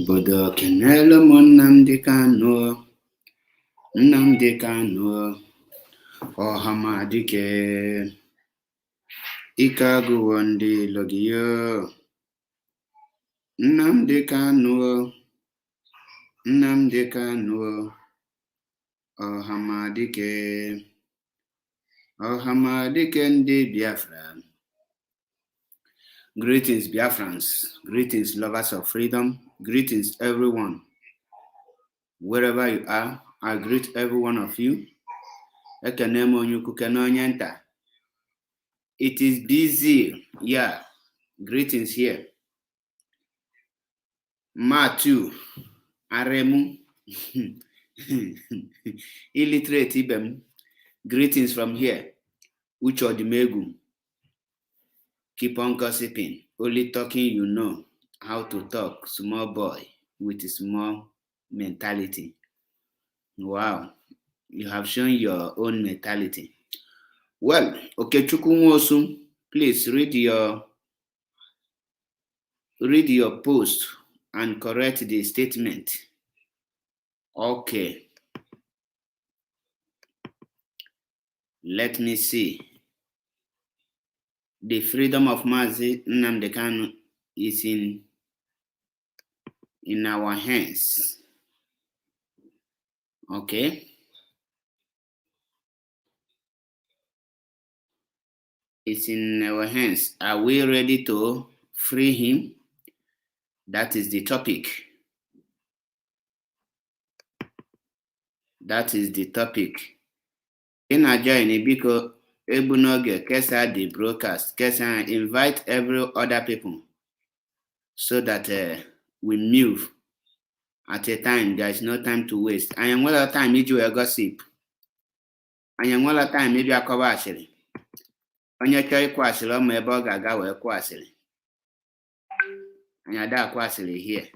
Bodo kenelo mo Nnamdi Kanu, Nnamdi Kanu, Ọhamadike, ike agụwo ndị Logiyo, Nnamdi Kanu, Nnamdi Kanu, Ọhamadike, Ọhamadike ndị Biafra. Greetings, Biafrans. Greetings, lovers of freedom. Greetings, everyone. Wherever you are, I greet every one of you. It is busy. Yeah. Greetings here. Matu, Aremu, illiterate Ibem. Greetings from here. Ucho Dimegu. Keep on gossiping. Only talking you know how to talk. Small boy with a small mentality. Wow. You have shown your own mentality. Well, okay, Chukwuwosu, please read your post and correct the statement. Okay. Let me see. The freedom of Mazi Nnamdi Kanu is in our hands. Okay. It's in our hands. Are we ready to free him? That is the topic. That is the topic. In a journey, because Ebunoge, Kesa the broadcast, Kesa invite every other people so that we move at a time. There is no time to waste. I am well time if you gossip. I am well time if you are cover actually. Onye chọrọ ịkwa asịrị ọma ebe ọ ga-aga wee kwa asịrị. Anyị ada akwa asịrị here.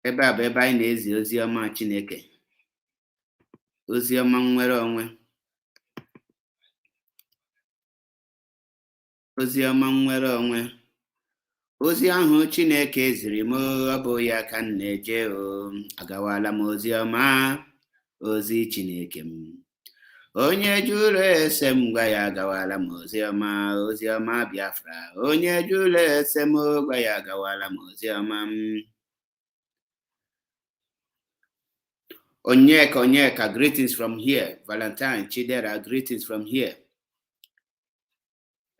Ebe a bụ ebe anyị na-ezi ozi ọma Chineke. Ozi ọma nnwere onwe. Ozi ọma nnwere onwe. Ozi ahụ Chineke ziri m ọ bụ ya ka m na-eje o. Agawala m ozi ọma. Ozi Chineke m. Onye jụrụ ese m gwa ya agawala m ozi ọma Biafra. Onye jụrụ ese m gwa ya agawala m ozi ọma m. Onyeka, greetings from here. Valentine, Chidera, greetings from here.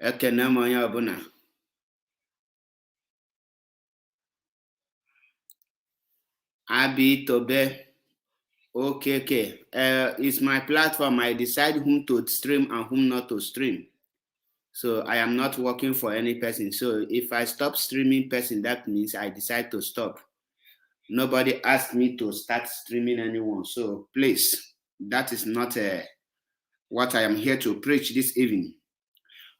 Ekene m onye ọbụla. Abi Tobe. Okay. It's my platform. I decide whom to stream and whom not to stream. So I am not working for any person. So if I stop streaming person, that means I decide to stop. Nobody asked me to start streaming anyone. So please, that is not what I am here to preach this evening.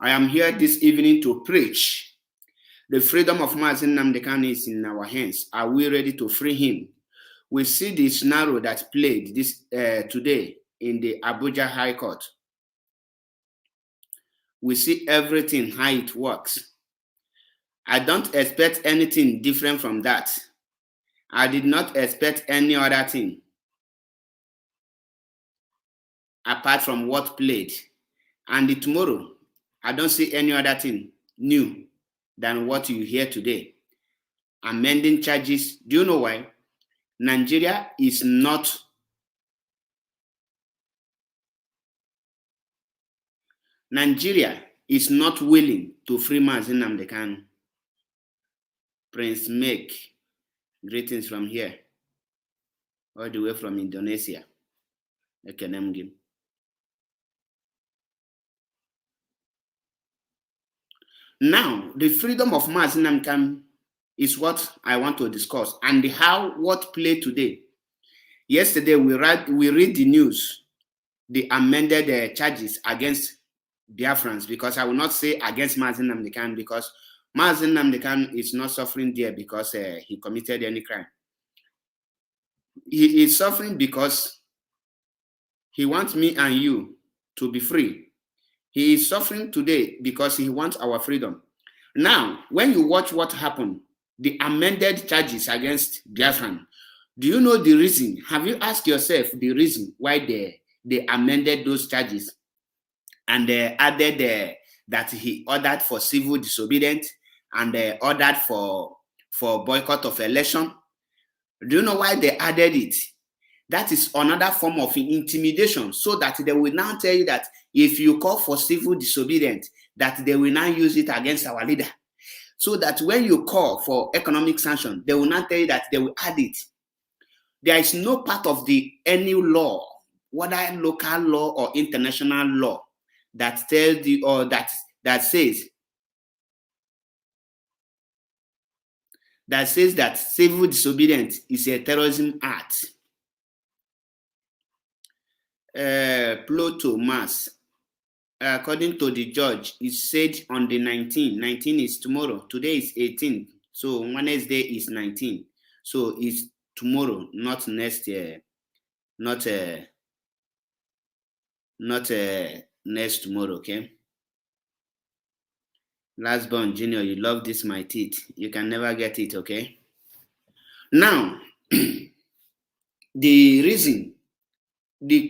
I am here this evening to preach. The freedom of Mazi Nnamdi Kanu is in our hands. Are we ready to free him? We see the scenario that played this today in the Abuja High Court. We see everything, how it works. I don't expect anything different from that. I did not expect any other thing apart from what played. And tomorrow, I don't see any other thing new than what you hear today. Amending charges. Do you know why? Nigeria is not willing to free Mazi Nnamdi Kanu. Prince Make, greetings from here, all the way from Indonesia. Now, the freedom of Mazi Nnamdi is what I want to discuss, and what play today. Yesterday, we read the news, the amended charges against Biafrans, because I will not say against Mazi Nnamdi, because Mazi Nnamdi is not suffering there because he committed any crime. He is suffering because he wants me and you to be free. He is suffering today because he wants our freedom. Now, when you watch what happened, the amended charges against Biafran, do you know the reason? Have you asked yourself the reason why they amended those charges and added that he ordered for civil disobedience and ordered for boycott of election? Do you know why they added it? That is another form of intimidation, so that they will now tell you that if you call for civil disobedience, that they will now use it against our leader. So that when you call for economic sanction, they will not tell you that they will add it. There is no part of any law, whether local law or international law, that tells you or that says that civil disobedience is a terrorism act. Pluto Mass, according to the judge, it said on the 19th. 19 is tomorrow. Today is 18. So Wednesday is 19. So it's tomorrow, not next year, not next tomorrow. Okay. Last born Junior, you love this my teeth. You can never get it. Okay. Now, the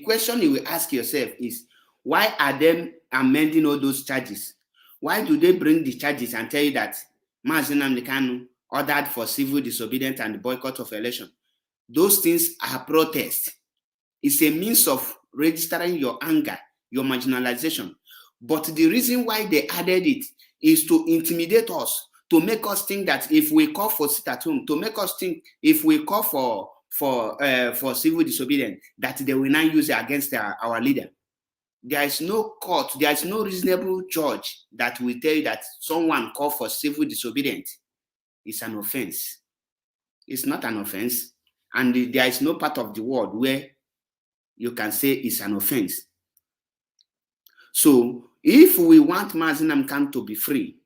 question you will ask yourself is, why are they amending all those charges? Why do they bring the charges and tell you that Mazi Nnamdi ordered for civil disobedience and boycott of election? Those things are protests. It's a means of registering your anger, your marginalization. But the reason why they added it is to intimidate us, to make us think that if we call for sit at home, to make us think if we call for civil disobedience, that they will not use it against our leader. There is no court, there is no reasonable judge that will tell you that someone called for civil disobedience is an offense. It's not an offense. And there is no part of the world where you can say it's an offense. So if we want Mazi Nnamdi to be free,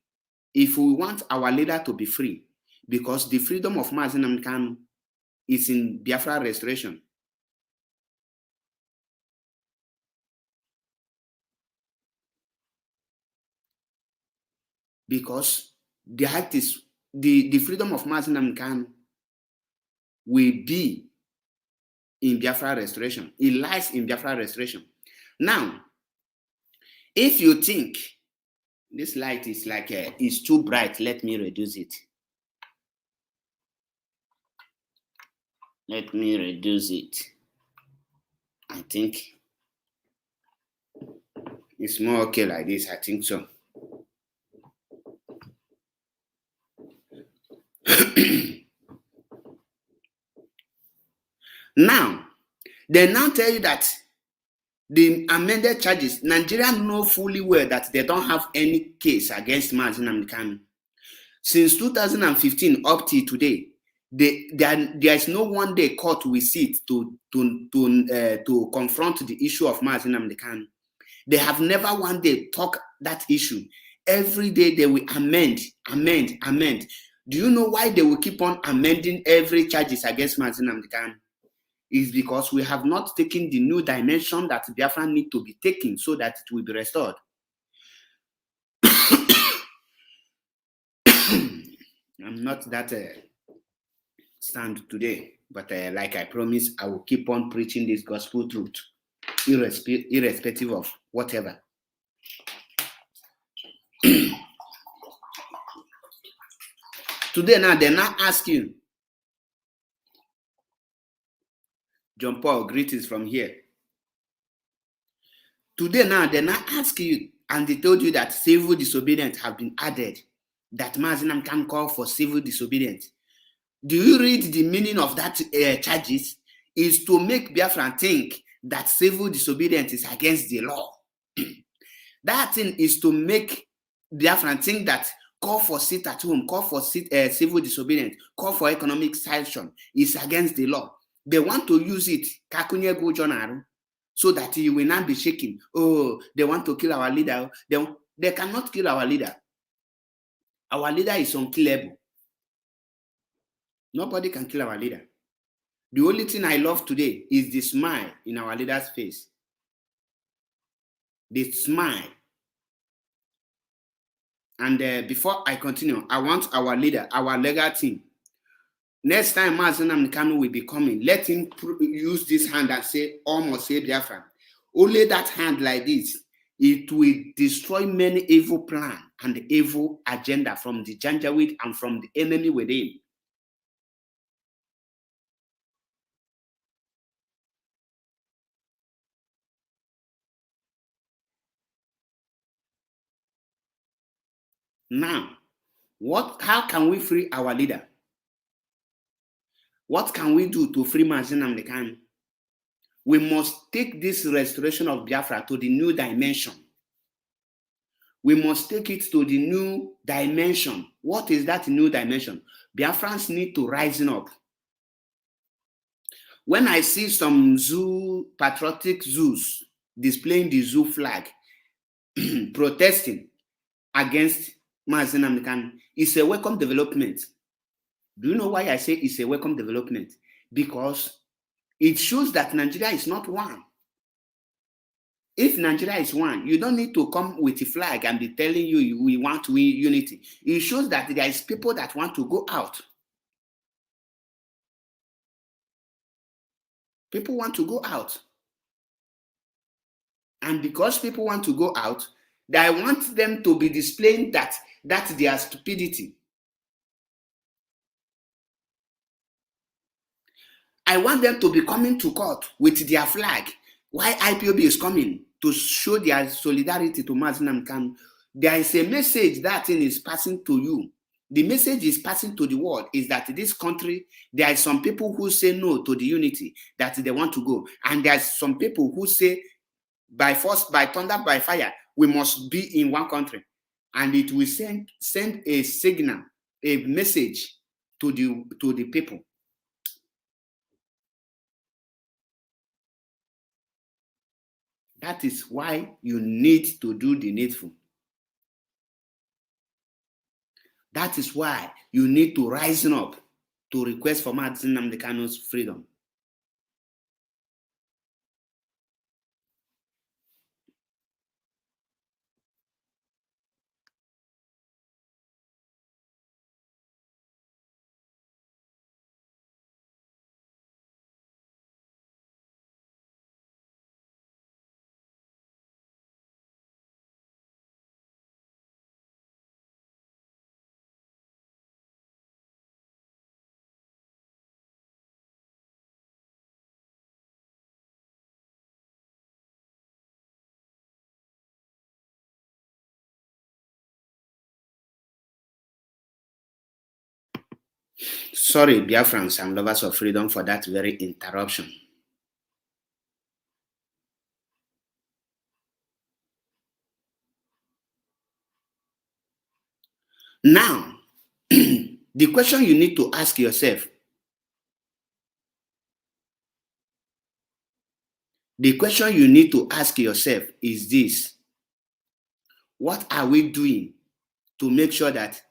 if we want our leader to be free, because the freedom of Mazi Nnamdi is in Biafra restoration. Because the act is the freedom of Mazi Nnamdi will be in Biafra restoration. It lies in Biafra restoration. Now, if you think this light is like is too bright, let me reduce it. Let me reduce it. I think it's more okay like this. I think so. Now, they now tell you that the amended charges, Nigerians know fully well that they don't have any case against Mazi Nnamdi. Since 2015 up till today, there is no one day court will sit to confront the issue of Mazi Nnamdi. They have never one day talk that issue. Every day they will amend. Do you know why they will keep on amending every charges against Mazi Nnamdi? Is because we have not taken the new dimension that Biafra need to be taken so that it will be restored. I'm not that stand today, but like I promised, I will keep on preaching this gospel truth, irrespective of whatever. Today now, they now ask you, John Paul, greetings from here. Today now, they now ask you, and they told you that civil disobedience have been added, that Mazi Nnamdi can call for civil disobedience. Do you read the meaning of that charges? Is to make Biafran think that civil disobedience is against the law. That thing is to make Biafran think that call for sit at home, call for civil disobedience, call for economic sanction is against the law. They want to use it, so that you will not be shaking. Oh, they want to kill our leader. They cannot kill our leader. Our leader is unkillable. Nobody can kill our leader. The only thing I love today is the smile in our leader's face. The smile. And before I continue, I want our leader, our legal team. Next time Mazi Nnamdi will be coming, let him use this hand and say, almost say Biafra. Only that hand like this, it will destroy many evil plans and evil agenda from the Janjaweed and from the enemy within. Now, how can we free our leader? What can we do to free Mazi Nnamdi? We must take this restoration of Biafra to the new dimension. We must take it to the new dimension. What is that new dimension? Biafrans need to rise up. When I see some patriotic zoos displaying the zoo flag, protesting against Mazi Nnamdi, it's a welcome development. Do you know why I say it's a welcome development? Because it shows that Nigeria is not one. If Nigeria is one, you don't need to come with a flag and be telling you we want to win unity. It shows that there is people that want to go out. People want to go out. And because people want to go out, I want them to be displaying that their stupidity. I want them to be coming to court with their flag. Why IPOB is coming to show their solidarity to Mazi Nnamdi. There is a message that thing is passing to you. The message is passing to the world is that this country, there are some people who say no to the unity, that they want to go. And there are some people who say, by force, by thunder, by fire, we must be in one country. And it will send a signal, a message to the people. That is why you need to do the needful. That is why you need to rise up to request for Mazi Nnamdi's freedom. Sorry, Biafrans and lovers of freedom, for that very interruption. Now, the question you need to ask yourself, is this: what are we doing to make sure that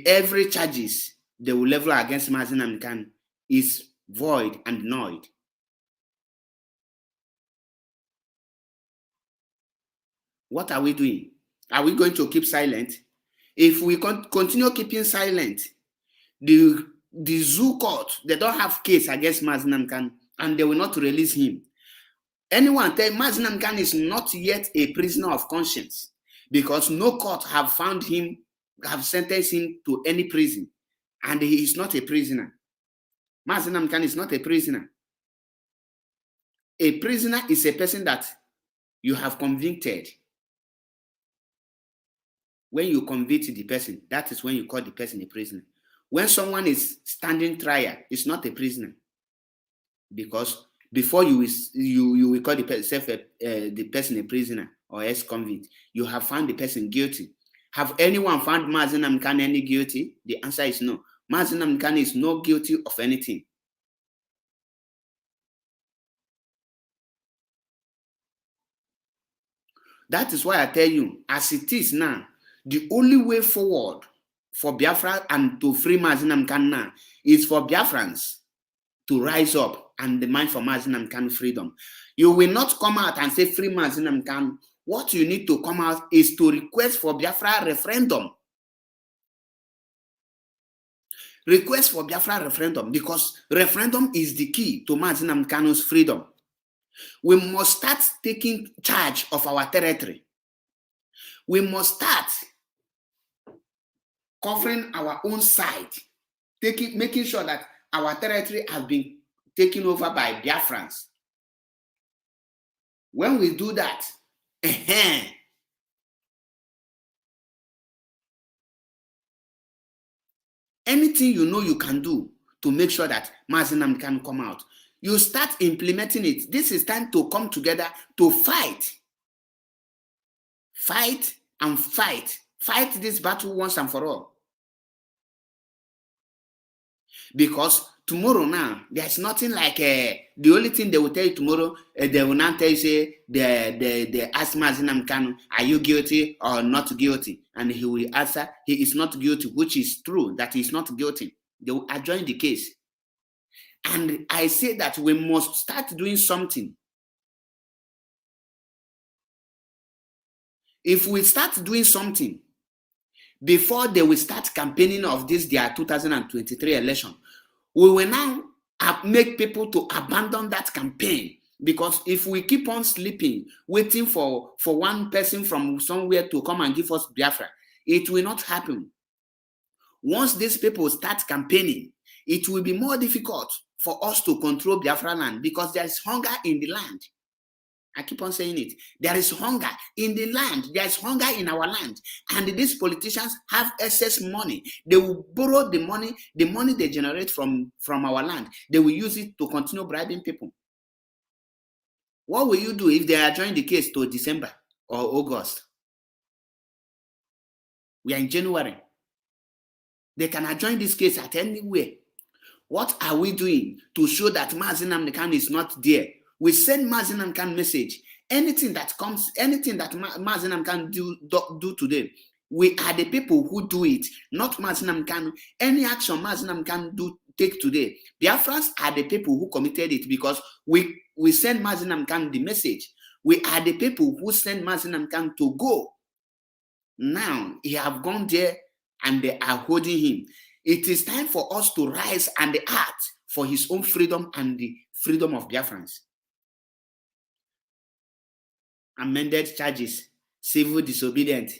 every charges they will level against Mazi Nnamdi is void and null? What are we doing? Are we going to keep silent? If we continue keeping silent, the zoo court, they don't have case against Mazi Nnamdi and they will not release him. Anyone tell Mazi Nnamdi is not yet a prisoner of conscience, because no court have found him, have sentenced him to any prison, and he is not a prisoner. Mazi Nnamdi is not a prisoner. A prisoner is a person that you have convicted. When you convict the person, that is when you call the person a prisoner. When someone is standing trial, it's not a prisoner, because before you will call the person a prisoner or ex-convict, you have found the person guilty. Have anyone found Mazi Nnamdi any guilty? The answer is no. Mazi Nnamdi is not guilty of anything. That is why I tell you, as it is now, the only way forward for Biafra and to free Mazi Nnamdi now is for Biafrans to rise up and demand for Mazi Nnamdi freedom. You will not come out and say free Mazi Nnamdi. What you need to come out is to request for Biafra referendum. Request for Biafra referendum, because referendum is the key to Mazi Nnamdi's freedom. We must start taking charge of our territory. We must start covering our own side, making sure that our territory has been taken over by Biafrans. When we do that, anything you know you can do to make sure that Mazi Nnamdi can come out, you start implementing it. This is time to come together to fight. Fight and fight. Fight this battle once and for all. Because tomorrow now, there's nothing like the only thing they will tell you tomorrow, they will not tell you, say, they ask Mazi Nnamdi, are you guilty or not guilty? And he will answer, he is not guilty, which is true, that he is not guilty. They will adjourn the case. And I say that we must start doing something. If we start doing something before they will start campaigning of this their 2023 election, we will now make people to abandon that campaign. Because if we keep on sleeping, waiting for one person from somewhere to come and give us Biafra, it will not happen. Once these people start campaigning, it will be more difficult for us to control Biafra land, because there is hunger in the land. I keep on saying it. There is hunger in the land. There is hunger in our land. And these politicians have excess money. They will borrow the money they generate from our land. They will use it to continue bribing people. What will you do if they adjourn the case to December or August? We are in January. They can adjourn this case at anywhere. What are we doing to show that Mazi Nnamdi is not there? We send Mazi Nnamdi message. Anything that comes, anything that Mazi Nnamdi do today, we are the people who do it, not Mazi Nnamdi. Any action Mazi Nnamdi take today, Biafrans are the people who committed it, because we send Mazi Nnamdi the message. We are the people who send Mazi Nnamdi to go. Now he have gone there and they are holding him. It is time for us to rise and act for his own freedom and the freedom of Biafrans. Amended charges, civil disobedience.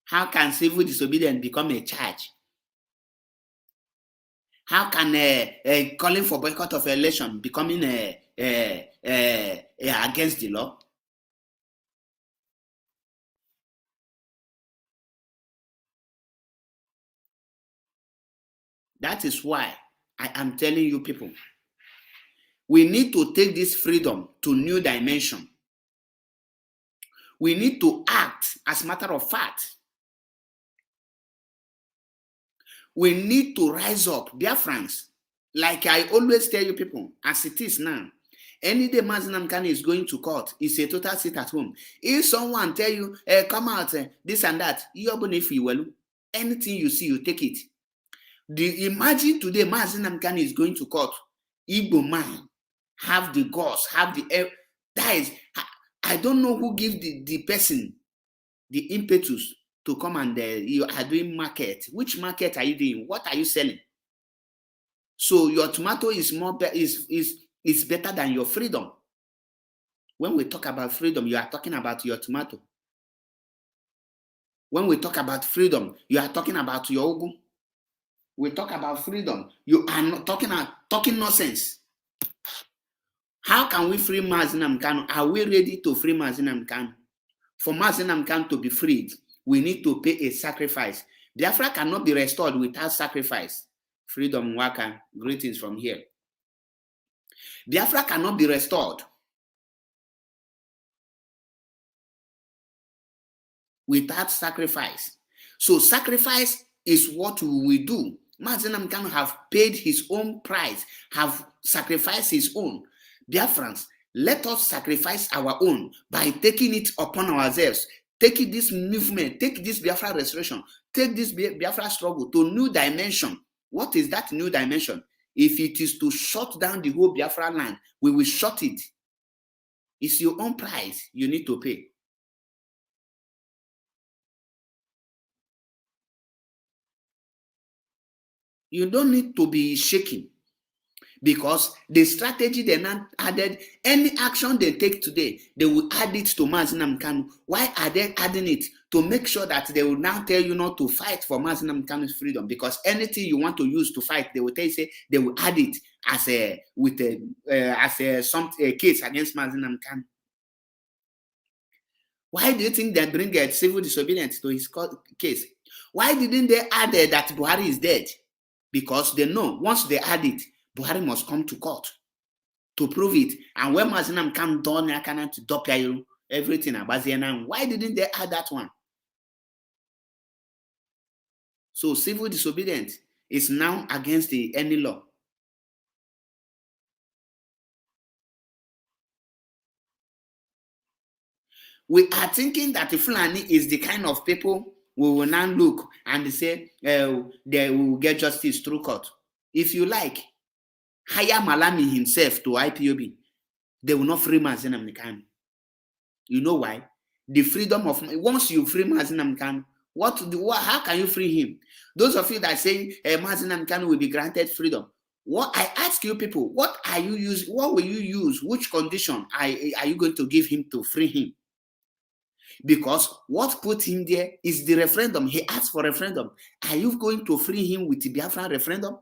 How can civil disobedience become a charge? How can calling for boycott of election becoming against the law? That is why I am telling you people, we need to take this freedom to new dimension. We need to act as a matter of fact. We need to rise up, Biafrans. Like I always tell you people, as it is now, any day Mazi Nnamdi is going to court, it's a total sit at home. If someone tell you, come out, this and that, anything you see, you take it. Imagine today Mazi Nnamdi is going to court. Igbo man have the guts, have the that is, I don't know who gives the person the impetus to come and you are doing market. Which market are you doing? What are you selling? So your tomato is is better than your freedom. When we talk about freedom, you are talking about your tomato. When we talk about freedom, you are talking about your ugu. We talk about freedom, you are not talking nonsense. How can we free Mazi Nnamdi? Are we ready to free Mazi Nnamdi? For Mazi Nnamdi to be freed, we need to pay a sacrifice. Biafra cannot be restored without sacrifice. Freedom Waka, greetings from here. Biafra cannot be restored without sacrifice. So sacrifice is what we do. Mazi Nnamdi Kanu have paid his own price, have sacrificed his own. Biafrans, let us sacrifice our own by taking it upon ourselves. Take this movement, take this Biafra restoration, take this Biafra struggle to new dimension. What is that new dimension? If it is to shut down the whole Biafra land, we will shut it. It's your own price you need to pay. You don't need to be shaking, because the strategy they now added, any action they take today, they will add it to Mazi Nnamdi Kanu. Why are they adding it? To make sure that they will now tell you not to fight for Mazi Nnamdi Kanu's freedom, because anything you want to use to fight, they will tell you, say they will add it as a case against Mazi Nnamdi Kanu. Why do you think they bring civil disobedience to his case? Why didn't they add that Buhari is dead? Because they know once they add it, Buhari must come to court to prove it. And when Mazi Nnamdi Kanu done to doppia everything about Ziana, why didn't they add that one? So civil disobedience is now against any law. We are thinking that the Fulani is the kind of people we will now look and say they will get justice through court. If you like, hire Malami himself to IPOB. They will not free Mazi Nnamdi Kanu. You know why? The freedom of, once you free Mazi Nnamdi Kanu, how can you free him? Those of you that say Mazi Nnamdi Kanu will be granted freedom. What I ask you people, what will you use? Which condition are you going to give him to free him? Because what put him there is the referendum. He asked for referendum. Are you going to free him with the Biafran referendum?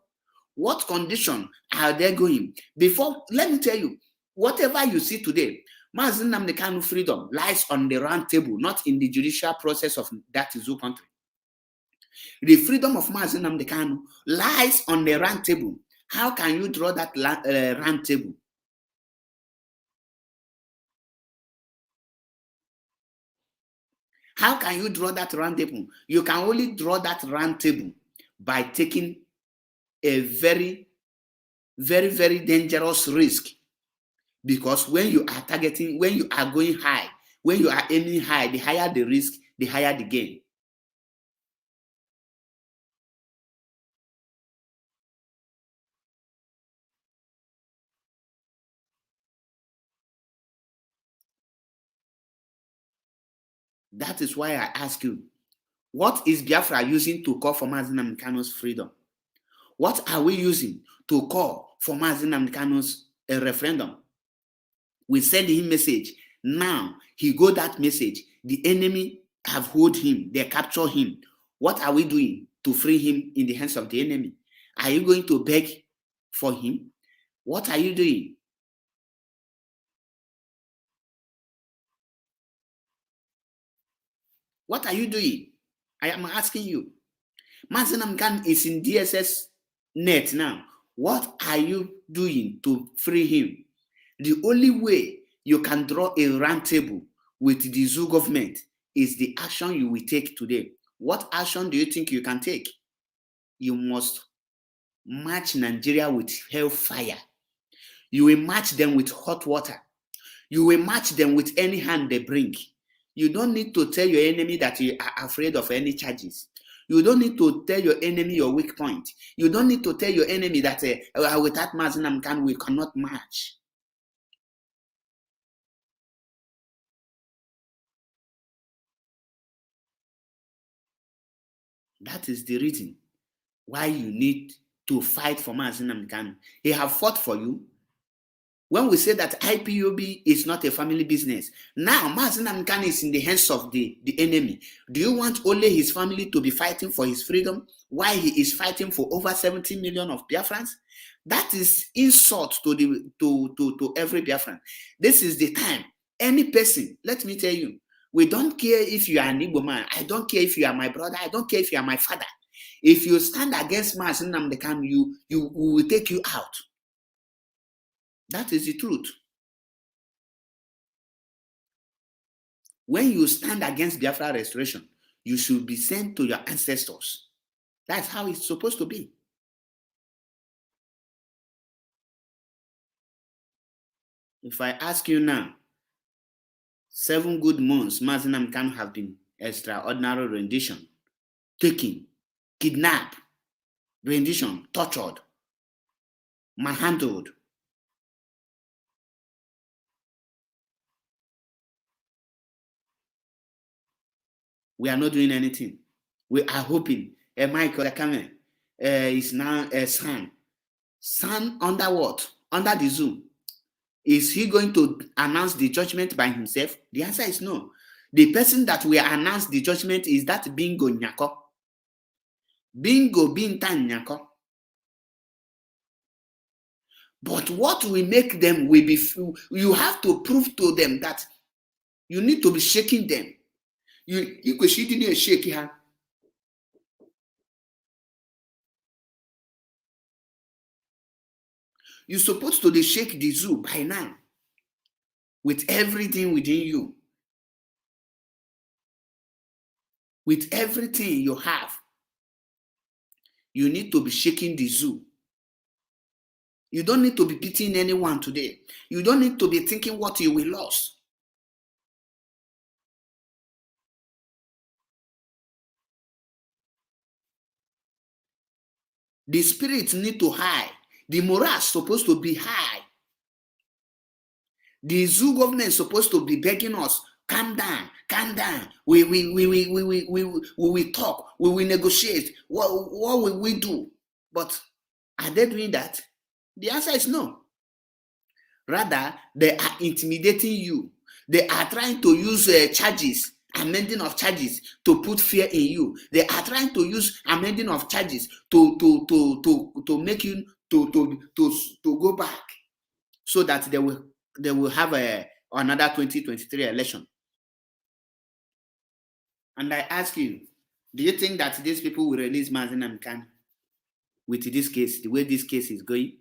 What condition are they going? Before, let me tell you, whatever you see today, Mazi Nnamdi Kanu freedom lies on the round table, not in the judicial process of that zoo country. The freedom of Mazi Nnamdi Kanu lies on the round table. How can you draw that round table? How can you draw that round table? You can only draw that round table by taking a very, very, very dangerous risk. Because when you are targeting, when you are going high, when you are aiming high, the higher the risk, the higher the gain. That is why I ask you, what is Biafra using to call for Mazi Nnamdi Kanu's freedom? What are we using to call for Mazi Nnamdi Kanu's referendum? We send him message. Now he got that message. The enemy have hold him. They capture him. What are we doing to free him in the hands of the enemy? Are you going to beg for him? What are you doing? What are you doing? I am asking you. Mazi Nnamdi Kanu is in DSS net now. What are you doing to free him? The only way you can draw a round table with the zoo government is the action you will take today. What action do you think you can take? You must match Nigeria with hellfire. You will match them with hot water. You will match them with any hand they bring. You don't need to tell your enemy that you are afraid of any charges. You don't need to tell your enemy your weak point. You don't need to tell your enemy that without Mazi Nnamdi Kanu we cannot march. That is the reason why you need to fight for Mazi Nnamdi Kanu. He have fought for you. When we say that IPOB is not a family business, now Mazi Nnamdi Kanu is in the hands of the enemy. Do you want only his family to be fighting for his freedom while he is fighting for over 70 million of Biafrans? That is insult to every Biafran. This is the time. Any person, let me tell you, we don't care if you are an Igbo man. I don't care if you are my brother. I don't care if you are my father. If you stand against Mazi Nnamdi Kanu, we will take you out. That is the truth. When you stand against Biafra restoration, you should be sent to your ancestors. That's how it's supposed to be. If I ask you now, 7 good months, Mazi Nnamdi have been extraordinary rendition, taken, kidnapped, rendition, tortured, manhandled. We are not doing anything. We are hoping Michael Akame is now a son. Son under what? Under the Zoom. Is he going to announce the judgment by himself? The answer is no. The person that will announce the judgment is that Bingo Nyako. Bingo Bintan Nyako. But what will make them will be, you have to prove to them that you need to be shaking them. You could shake her. You're supposed to shake the zoo by now with everything within you, with everything you have. You need to be shaking the zoo. You don't need to be pitying anyone today. You don't need to be thinking what you will lose. The spirits need to high. The morale is supposed to be high. The zoo government is supposed to be begging us, calm down, calm down. We will talk, we will negotiate. What will we do? But are they doing that? The answer is no. Rather, they are intimidating you. They are trying to use charges, amending of charges to put fear in you. They are trying to use amending of charges to make you to go back, so that they will have another 2023 election. And I ask you, do you think that these people will release Mazi Nnamdi with this case, the way this case is going?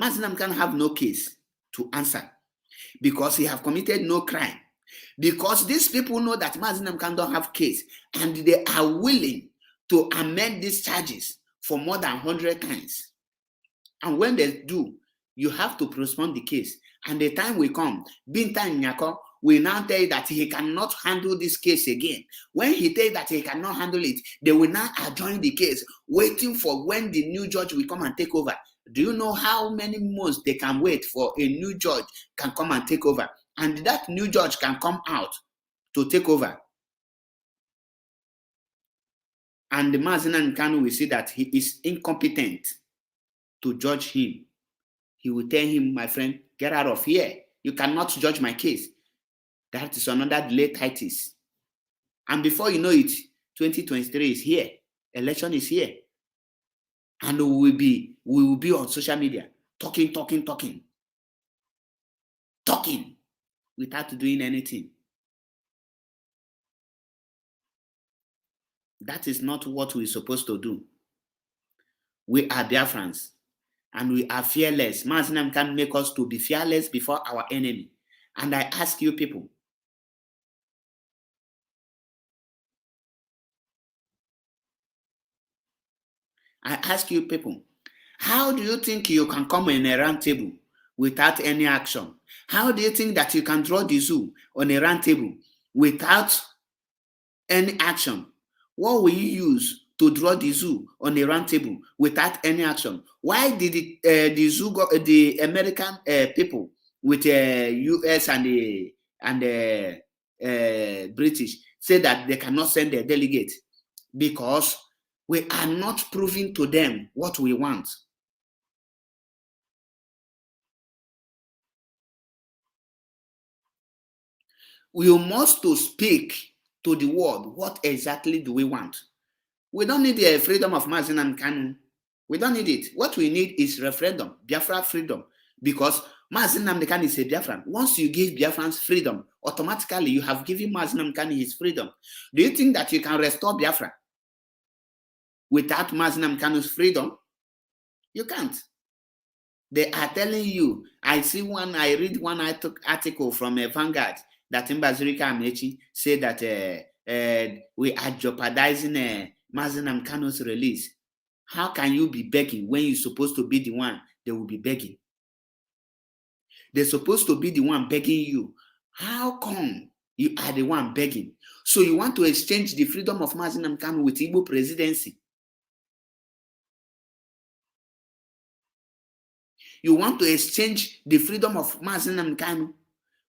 Mazi Nnamdi have no case to answer because he have committed no crime. Because these people know that Mazi Nnamdi don't have case, and they are willing to amend these charges for more than 100 times. And when they do, you have to postpone the case. And the time will come, Bintan Nyako will now tell you that he cannot handle this case again. When he tells that he cannot handle it, they will now adjourn the case, waiting for when the new judge will come and take over. Do you know how many months they can wait for a new judge can come and take over? And that new judge can come out to take over. And the Mazi Nnamdi will see that he is incompetent to judge him. He will tell him, my friend, get out of here. You cannot judge my case. That is another delay tactics. And before you know it, 2023 is here. Election is here. And we will be on social media talking without doing anything. That is not what we're supposed to do. We are Biafrans, and we are fearless. Mazi Nnamdi can make us to be fearless before our enemy. And I ask you people, how do you think you can come in a round table without any action? How do you think that you can draw the zoo on a round table without any action? What will you use to draw the zoo on a round table without any action? Why did the zoo the American people with US and the British say that they cannot send their delegate? Because we are not proving to them what we want. We must to speak to the world. What exactly do we want? We don't need the freedom of Mazi Nnamdi. We don't need it. What we need is referendum, Biafra freedom, because Mazi Nnamdi is a Biafran. Once you give Biafrans freedom, automatically you have given Mazi Nnamdi his freedom. Do you think that you can restore Biafra without Mazi Nnamdi's freedom? You can't. They are telling you. I read one article from a Vanguard. that Mbazurika Amechi said that we are jeopardizing Mazi Nnamdi's release. How can you be begging when you're supposed to be the one they will be begging? They're supposed to be the one begging you. How come you are the one begging? So you want to exchange the freedom of Mazi Nnamdi with Igbo presidency? You want to exchange the freedom of Mazi Nnamdi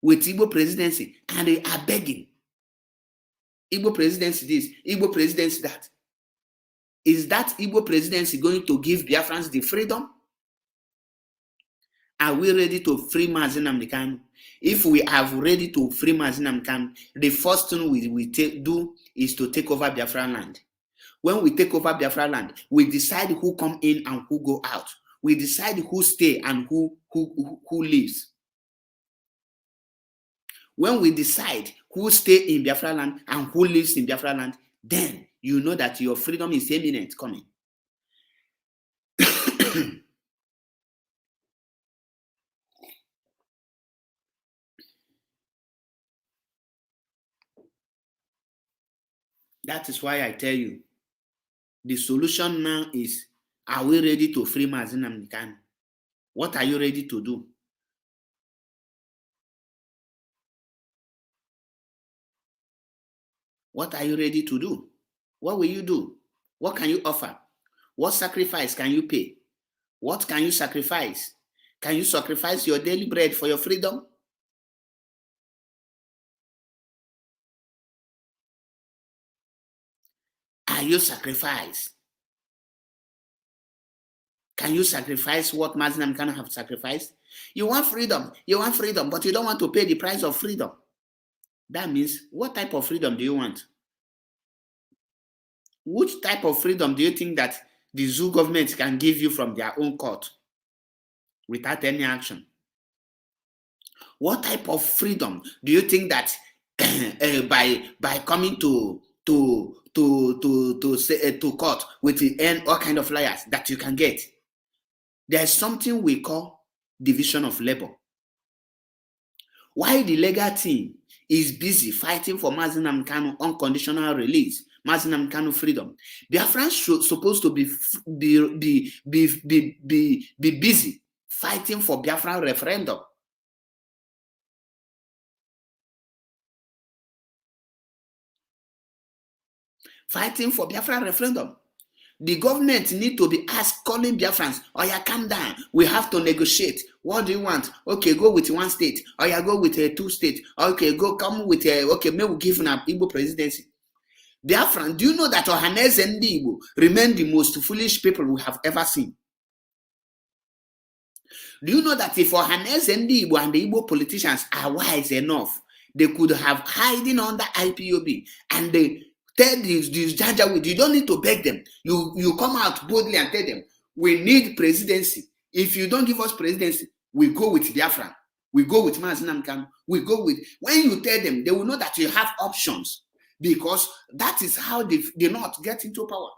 with Igbo presidency, and they are begging. Igbo presidency this, Igbo presidency that. Is that Igbo presidency going to give Biafrans the freedom? Are we ready to free Mazi Nnamdi? If we are ready to free Mazi Nnamdi, the first thing we do is to take over Biafra land. When we take over Biafra land, we decide who come in and who go out. We decide who stay and who leaves. When we decide who stay in Biafra land and who lives in Biafra land, then you know that your freedom is imminent coming. That is why I tell you, the solution now is, are we ready to free Mazi Nnamdi? What are you ready to do? What are you ready to do? What will you do? What can you offer? What sacrifice can you pay? What can you sacrifice? Can you sacrifice your daily bread for your freedom? Are you sacrifice? Can you sacrifice what Mazi Nnamdi have sacrificed? You want freedom, but you don't want to pay the price of freedom. That means, what type of freedom do you want? Which type of freedom do you think that the zoo government can give you from their own court without any action? What type of freedom do you think that by coming to court with all kind of liars that you can get? There's something we call division of labor. While the legal team is busy fighting for Mazi Nnamdi unconditional release, Mazi Nnamdi freedom, Biafrans supposed to be busy fighting for Biafran referendum. Fighting for Biafran referendum. The government need to be calling Biafrans, oh yeah, calm down. We have to negotiate. What do you want? Okay, go with one state. Oh yeah, go with two states. Okay, come with okay, maybe we'll give an Igbo presidency. Biafran, do you know that Ohaneze Ndi Igbo remain the most foolish people we have ever seen? Do you know that if Ohaneze Ndi Igbo and the Igbo politicians are wise enough, they could have hiding under IPOB and they tell these Janjaweed, you don't need to beg them. You come out boldly and tell them, we need presidency. If you don't give us presidency, we go with Biafra. We go with Mazi Nnamdi. We go with, when you tell them, they will know that you have options, because that is how the North get into power.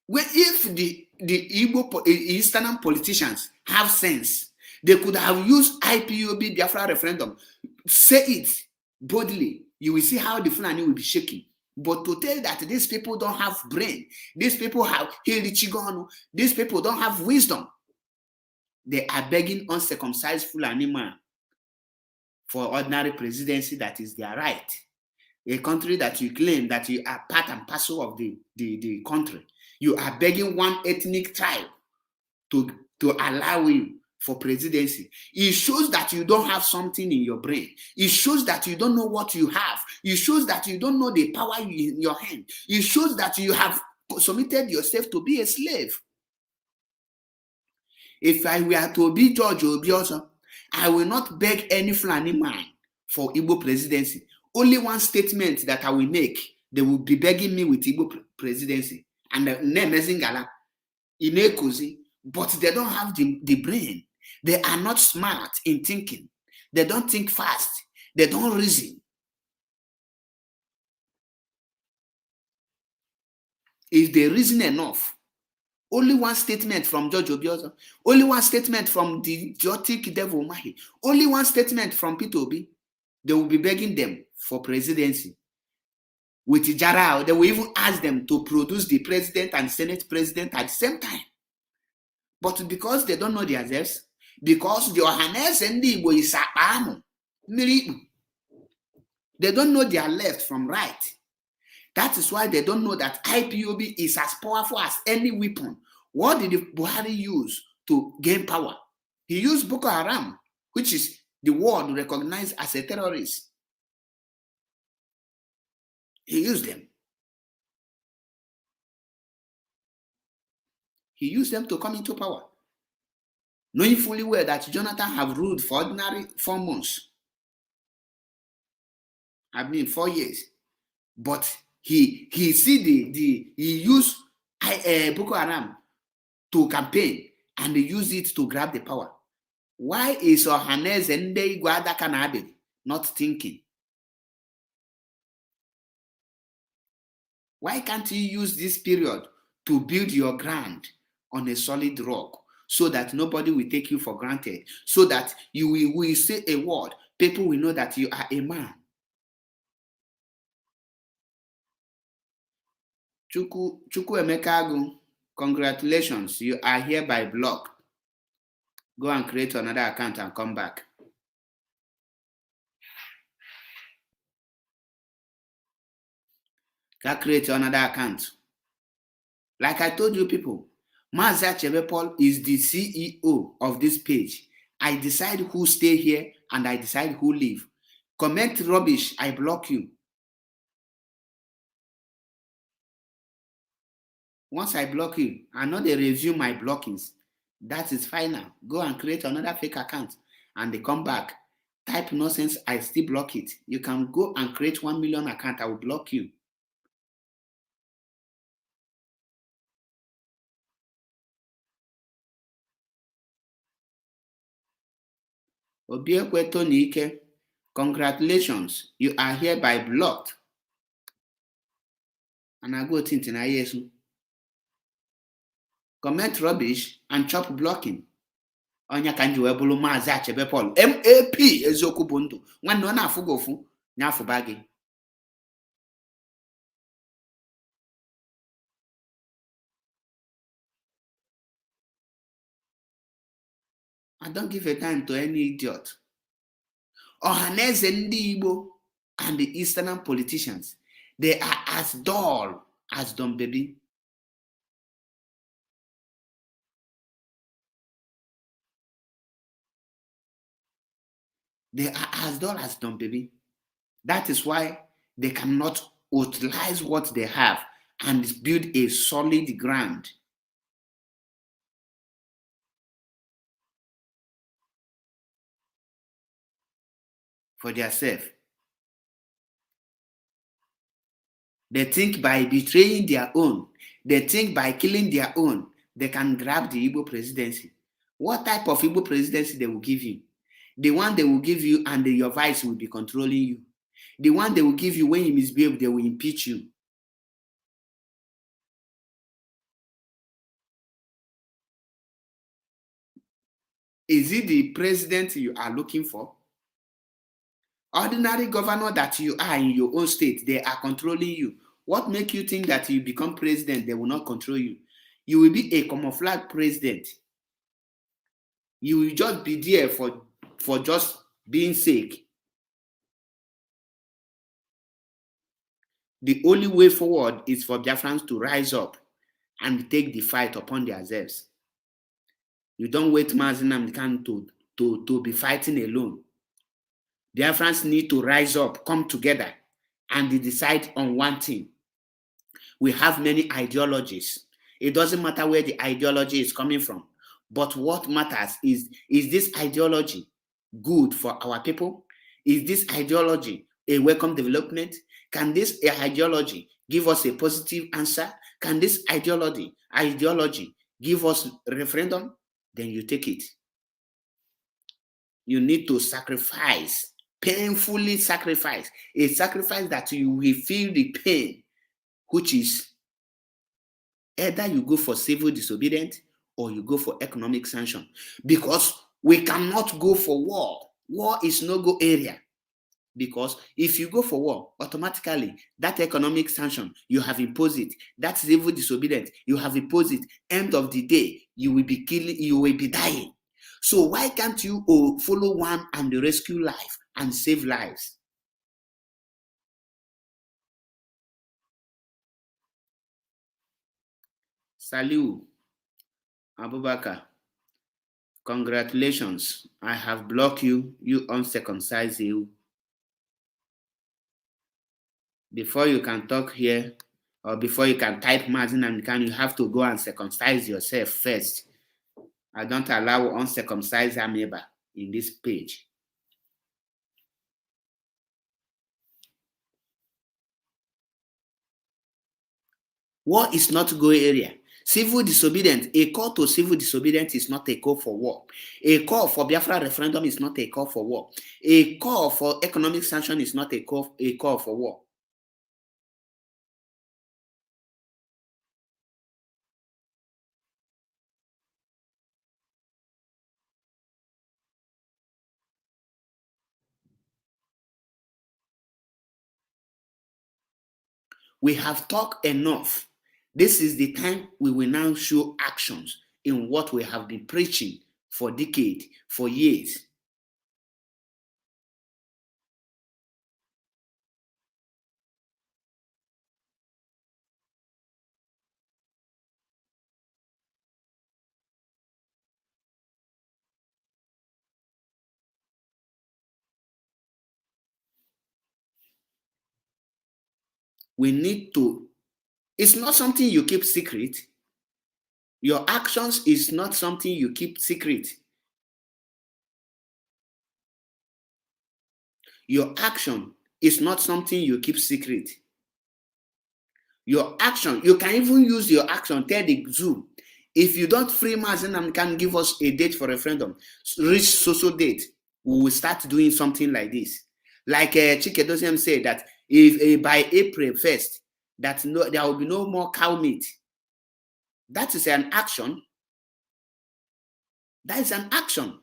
Well, if the Igbo Eastern politicians have sense, they could have used IPOB Biafra referendum. Say it boldly. You will see how the Fulani will be shaking. But to tell that these people don't have brain, these people have Hilichigonu, these people don't have wisdom, they are begging uncircumcised Fulani man for ordinary presidency that is their right. A country that you claim that you are part and parcel of the country. You are begging one ethnic tribe to allow you for presidency. It shows that you don't have something in your brain. It shows that you don't know what you have. It shows that you don't know the power in your hand. It shows that you have submitted yourself to be a slave. If I were to be George Obiozor, I will not beg any Fulani man for Igbo presidency. Only one statement that I will make, they will be begging me with Igbo presidency. And the name is Ngala, Inekozi, but they don't have the brain. They are not smart in thinking. They don't think fast. They don't reason. If they reason enough, Only one statement from George Obiozo. Only one statement from the idiotic devil Mahi. Only one statement from Peter Obi. They will be begging them for presidency. With Jarao, they will even ask them to produce the president and Senate president at the same time. But because they don't know themselves, because the Ohanes and the Igbo is they don't know their left from right. That is why they don't know that IPOB is as powerful as any weapon. What did Buhari use to gain power? He used Boko Haram, which is the world recognized as a terrorist. He used them. He used them to come into power, knowing fully well that Jonathan have ruled for ordinary 4 months. 4 years. But he used Boko Haram to campaign and he used it to grab the power. Why is Ohanes and Igwada Kanabe not thinking? Why can't you use this period to build your ground on a solid rock so that nobody will take you for granted, so that you will say a word, people will know that you are a man? Chuku Emekagu, congratulations, you are hereby blocked. Go and create another account and come back. Go create another account. Like I told you people, Mazi Nnamdi is the CEO of this page. I decide who stay here and I decide who leave. Comment rubbish, I block you. Once I block you, I know they review my blockings. That is final. Go and create another fake account and they come back. Type nonsense, I still block it. You can go and create 1 million account, I will block you. Obiekwe Tonike, congratulations, you are hereby blocked. And I go think na yesu. Comment rubbish and chop blocking. Onya kanji webulu Mazi Nnamdi MAP eziokwu bụ ndụ. Nwanne ọ na-afụ gị ofu, nya-afụba gị. I don't give a time to any idiot. Ohaneze ndị Igbo and the Eastern politicians, they are as dull as dumb baby. They are as dull as dumb baby. That is why they cannot utilize what they have and build a solid ground for themselves. They think by betraying their own, they think by killing their own, they can grab the Igbo presidency. What type of Igbo presidency they will give you? The one they will give you and your vice will be controlling you. The one they will give you when you misbehave, they will impeach you. Is it the president you are looking for? Ordinary governor that you are in your own state, they are controlling you. What makes you think that you become president, they will not control you? You will be a camouflage president. You will just be there for just being sake. The only way forward is for Biafrans to rise up and take the fight upon themselves. You don't wait Mazi Nnamdi to be fighting alone. Biafrans need to rise up, come together, and decide on one thing. We have many ideologies. It doesn't matter where the ideology is coming from. But what matters is this ideology good for our people? Is this ideology a welcome development? Can this ideology give us a positive answer? Can this ideology give us a referendum? Then you take it. You need to sacrifice, painfully sacrifice, a sacrifice that you will feel the pain, which is Either you go for civil disobedience or you go for economic sanction, because we cannot go for war. War is no-go area, because if you go for war, automatically that economic sanction, you have imposed it. That civil disobedience, you have imposed it. End of the day, you will be killing, you will be dying. So why can't you follow one and rescue life and save lives? Saliu Abubakar, congratulations. I have blocked you, you uncircumcised you. Before you can talk here, or before you can type Mazi Nnamdi, you have to go and circumcise yourself first. I don't allow uncircumcised amoeba in this page. War is not go area. Civil disobedience, a call to civil disobedience is not a call for war. A call for Biafra referendum is not a call for war. A call for economic sanction is not a call for war. We have talked enough. This is the time we will now show actions in what we have been preaching for decades, for years. We need to, it's not something you keep secret. Your actions is not something you keep secret. Your action is not something you keep secret. Your action, you can even use your action, tell the zoo, if you don't free Mazi Nnamdi can give us a date for referendum, reach social date, we will start doing something like this. Like Chike Doziem said that if by April 1st, that no, there will be no more cow meat. That is an action. That is an action.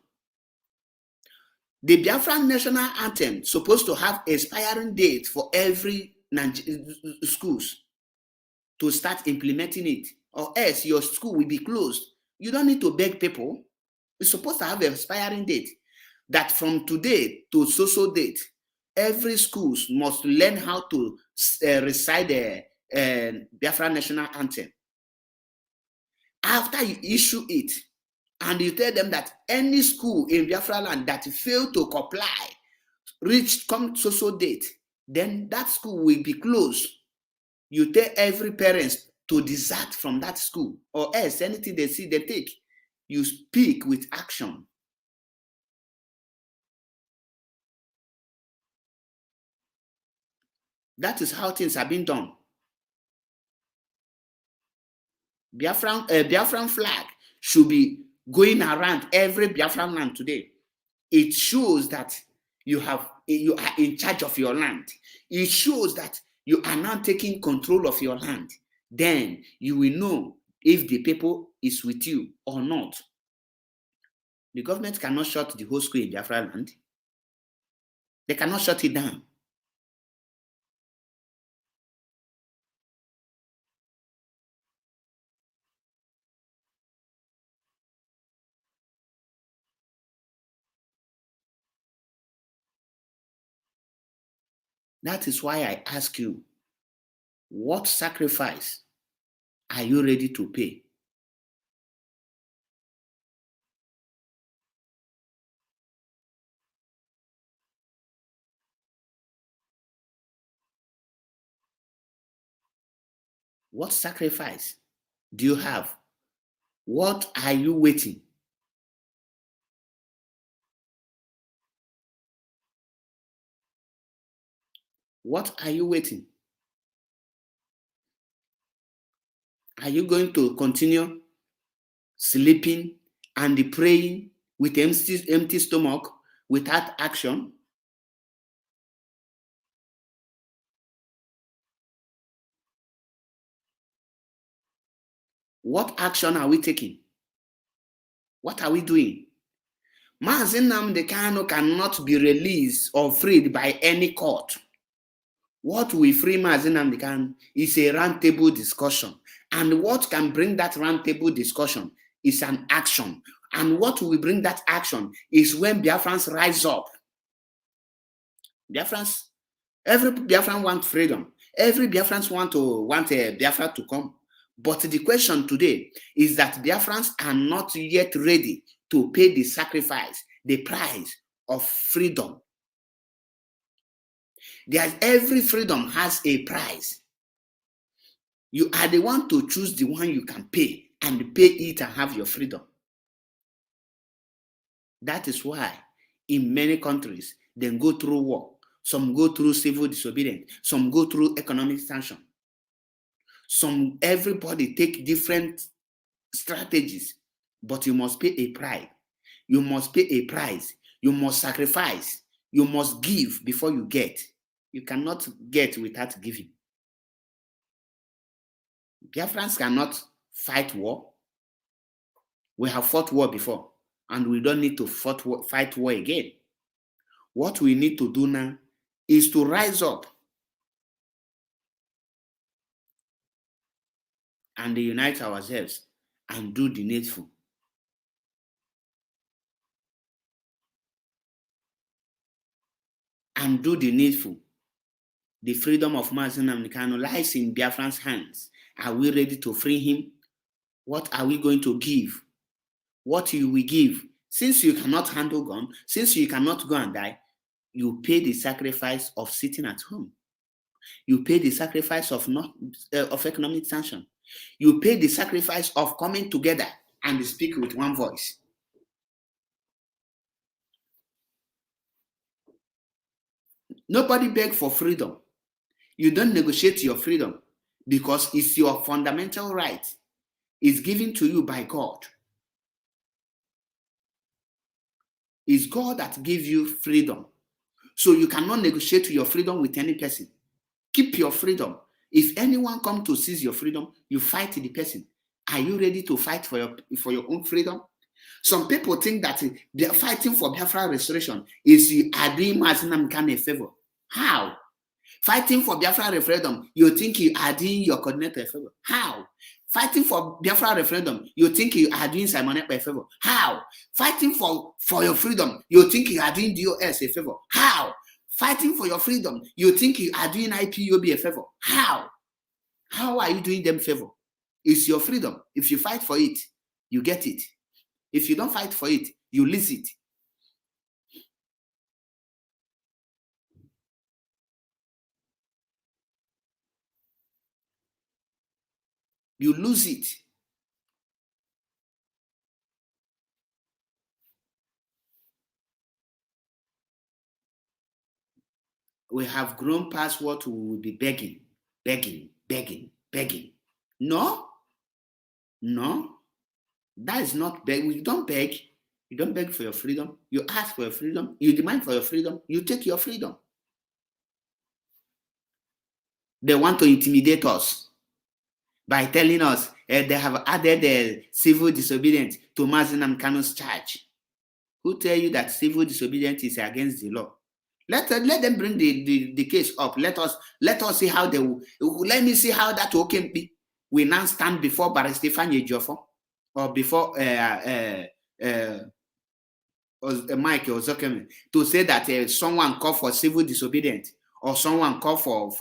The Biafran national anthem supposed to have expiring date for every schools to start implementing it, or else your school will be closed. You don't need to beg people. It's supposed to have an expiring date that from today to so date, every schools must learn how to recite the Biafra national anthem. After you issue it, and you tell them that any school in Biafra land that fail to comply, come so date, then that school will be closed. You tell every parent to desert from that school, or else anything they see, they take. You speak with action. That is how things are being done. Biafran flag should be going around every Biafran land today. It shows that you are in charge of your land. It shows that you are now taking control of your land. Then you will know if the people is with you or not. The government cannot shut the whole school in Biafra land. They cannot shut it down. That is why I ask you, what sacrifice are you ready to pay? What sacrifice do you have? What are you waiting? What are you waiting? Are you going to continue sleeping and praying with empty stomach without action? What action are we taking? What are we doing? Mazi Nnamdi Kanu cannot be released or freed by any court. What will free Mazi Nnamdi Kanu is a roundtable discussion. And what can bring that roundtable discussion is an action. And what will bring that action is when Biafrans rise up. Biafrans, every Biafran wants freedom. Every Biafrans want a Biafra to come. But the question today is that Biafrans are not yet ready to pay the sacrifice, the price of freedom. Every freedom has a price. You are the one to choose the one you can pay and pay it and have your freedom. That is why in many countries, they go through war. Some go through civil disobedience. Some go through economic sanction. Everybody take different strategies, but you must pay a price. You must pay a price. You must sacrifice. You must give before you get. You cannot get without giving. Biafrans cannot fight war. We have fought war before, and we don't need to fight war again. What we need to do now is to rise up and unite ourselves and do the needful. And do the needful. The freedom of Mazi Nnamdi Kanu lies in Biafran's hands. Are we ready to free him? What are we going to give? What you will give? Since you cannot handle gun, since you cannot go and die, you pay the sacrifice of sitting at home. You pay the sacrifice of economic sanction. You pay the sacrifice of coming together and speak with one voice. Nobody beg for freedom. You don't negotiate your freedom because it's your fundamental right. It's given to you by God. It's God that gives you freedom. So you cannot negotiate your freedom with any person. Keep your freedom. If anyone comes to seize your freedom, you fight the person. Are you ready to fight for your own freedom? Some people think that they're fighting for Biafra restoration is you are doing Mazi Nnamdi Kanu a favor. How? Fighting for Biafra referendum, you think you are doing your coordinator a favor. How? Fighting for Biafra referendum, you think you are doing Simon Ekpa a favor. How? Fighting for your freedom, you think you are doing DOS a favor. How? Fighting for your freedom, you think you are doing IPOB a favor. How? How are you doing them a favor? It's your freedom. If you fight for it, you get it. If you don't fight for it, you lose it. You lose it. We have grown past what we will be begging. No, that is not beg. We don't beg. You don't beg for your freedom. You ask for your freedom. You demand for your freedom. You take your freedom. They want to intimidate us by telling us they have added the civil disobedience to Mazi Nnamdi Kanu's charge. Who tell you that civil disobedience is against the law? Let them bring the case up. Let us see how they will. Let me see how that can be. We now stand before Barrister Ifeanyi Ejiofor or before Mike Ozokeme to say that someone called for civil disobedience or someone called for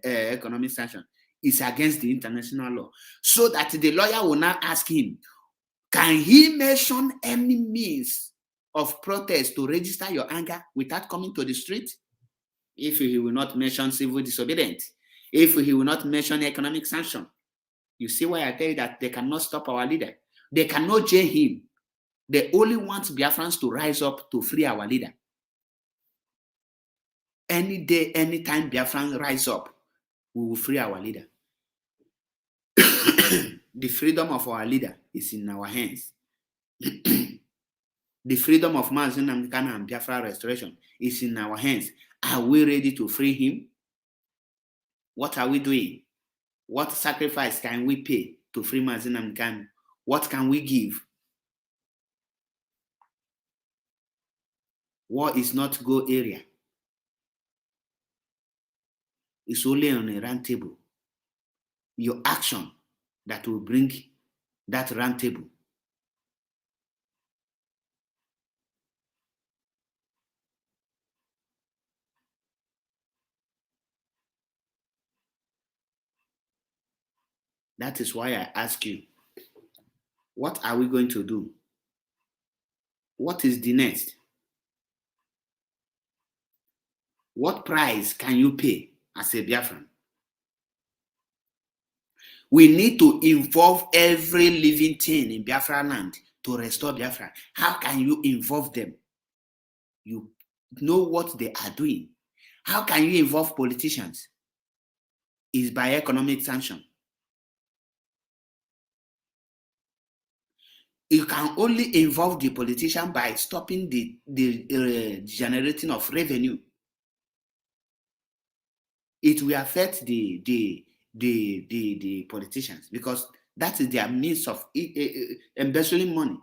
economic sanction is against the international law. So that the lawyer will now ask him, can he mention any means of protest to register your anger without coming to the street? If he will not mention civil disobedience, if he will not mention economic sanction, you see why I tell you that they cannot stop our leader. They cannot jail him. They only want Biafrans to rise up to free our leader. Any day, anytime Biafrans rise up, we will free our leader. The freedom of our leader is in our hands. The freedom of Mazi Nnamdi Kanu and Biafra restoration is in our hands. Are we ready to free him? What are we doing? What sacrifice can we pay to free Mazi Nnamdi, what can we give? War is not go area. It's only on a round table. Your action that will bring that round table. That is why I ask you, what are we going to do? What is the next? What price can you pay as a Biafran? We need to involve every living thing in Biafra land to restore Biafra. How can you involve them? You know what they are doing. How can you involve politicians? Is by economic sanction. You can only involve the politician by stopping the generating of revenue. It will affect the politicians because that is their means of embezzling money.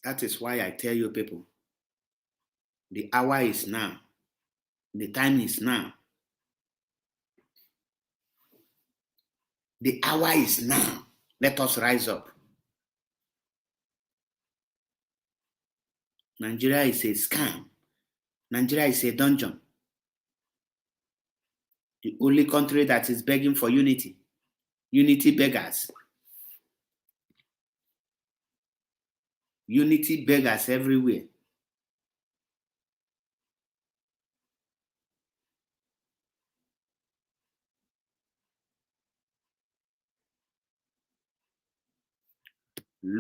That is why I tell you people, the hour is now. The time is now. The hour is now. Let us rise up. Nigeria is a scam. Nigeria is a dungeon. The only country that is begging for unity. Unity beggars. Unity beggars everywhere.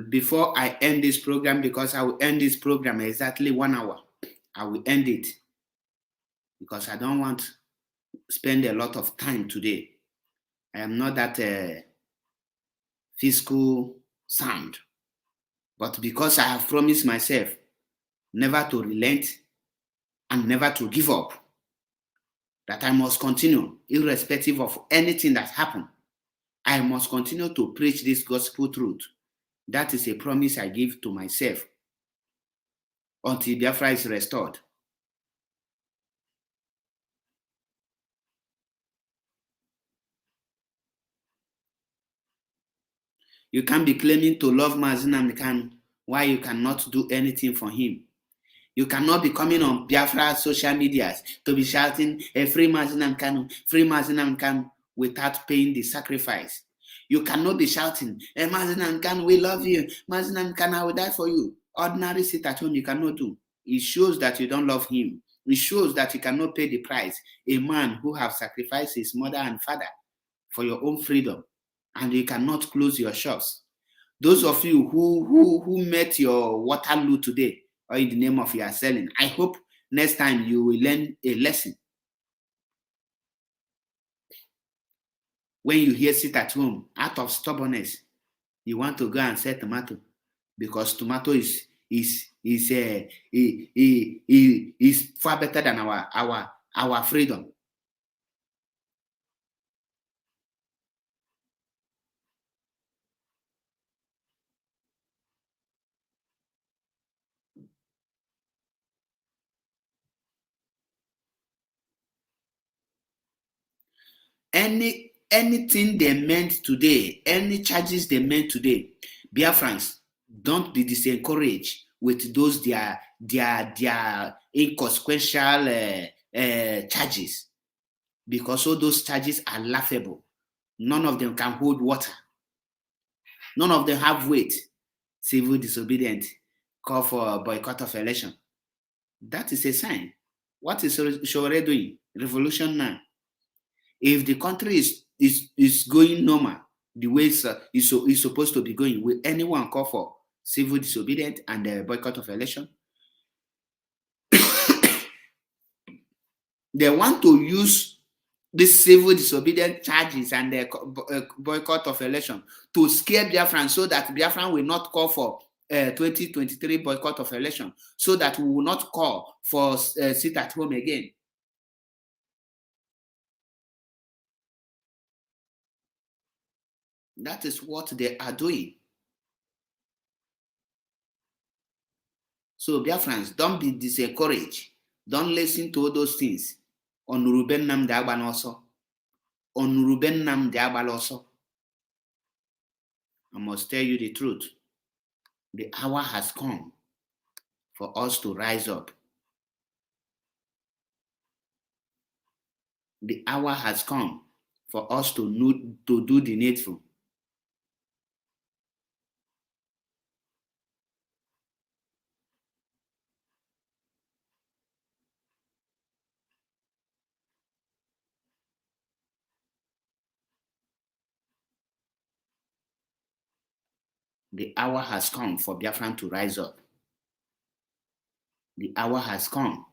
Before I end this program, because I will end this program exactly 1 hour, I will end it because I don't want to spend a lot of time today. I am not that fiscal sound, but because I have promised myself never to relent and never to give up, that I must continue irrespective of anything that happened. I must continue to preach this gospel truth. That is a promise I give to myself until Biafra is restored. You can't be claiming to love Mazi Nnamdi while you cannot do anything for him. You cannot be coming on Biafra social medias to be shouting a free Mazi Nnamdi without paying the sacrifice. You cannot be shouting, hey, Mazi Nnamdi, we love you. Mazi Nnamdi, I will die for you. Ordinary sit at home you cannot do. It shows that you don't love him. It shows that you cannot pay the price. A man who have sacrificed his mother and father for your own freedom, and you cannot close your shops. Those of you who met your Waterloo today, or in the name of your selling, I hope next time you will learn a lesson. When you hear sit at home, out of stubbornness, you want to go and sell tomato because tomato is far better than our freedom. Anything they meant today, any charges they meant today, Biafrans, don't be disencouraged with those their inconsequential charges, because all those charges are laughable. None of them can hold water. None of them have weight. Civil disobedient, call for a boycott of election. That is a sign. What is Shore doing? Revolution now. If the country is going normal, the way it's supposed to be going, will anyone call for civil disobedience and the boycott of election? They want to use these civil disobedience charges and the boycott of election to scare Biafran so that Biafran will not call for 2023 boycott of election, so that we will not call for sit at home again. That is what they are doing. So Biafrans, don't be discouraged. Don't listen to all those things. On Ruben Nnamdi Agbala on Ruben Nnamdi Agbala. I must tell you the truth. The hour has come for us to rise up. The hour has come for us to do the needful. The hour has come for Biafran to rise up. The hour has come.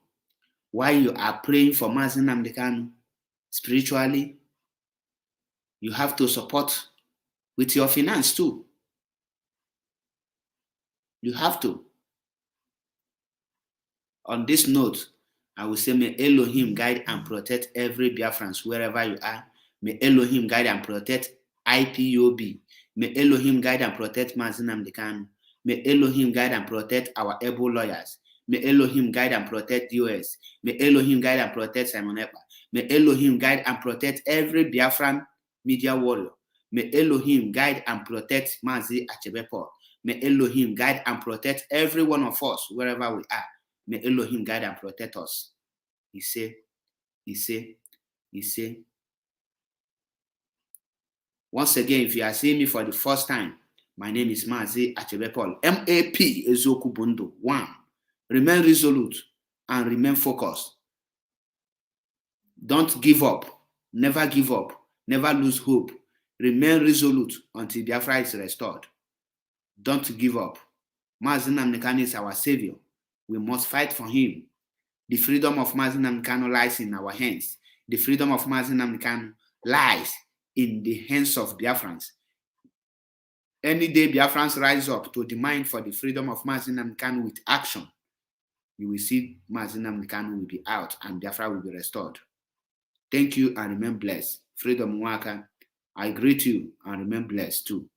While you are praying for Mazi Nnamdi spiritually, you have to support with your finance too. You have to. On this note, I will say, may Elohim guide and protect every Biafrans wherever you are. May Elohim guide and protect IPOB. May Elohim guide and protect Mazi Nnamdi. May Elohim guide and protect our able lawyers. May Elohim guide and protect US. May Elohim guide and protect Simon Ekpa. May Elohim guide and protect every Biafran media warrior. May Elohim guide and protect Mazi Achebe. May Elohim guide and protect every one of us wherever we are. May Elohim guide and protect us. He said. Once again, if you are seeing me for the first time, my name is Mazi Achebe Paul. MAP Ezoku Bundo. 1. Remain resolute and remain focused. Don't give up. Never give up. Never lose hope. Remain resolute until Biafra is restored. Don't give up. Mazi Nnamdi is our savior. We must fight for him. The freedom of Mazi Nnamdi lies in our hands. The freedom of Mazi Nnamdi lies in the hands of Biafrans. Any day Biafrans rise up to demand for the freedom of Mazi Nnamdi with action, you will see Mazi Nnamdi will be out and Biafra will be restored. Thank you and remain blessed. Freedom Waka, I greet you and remain blessed too.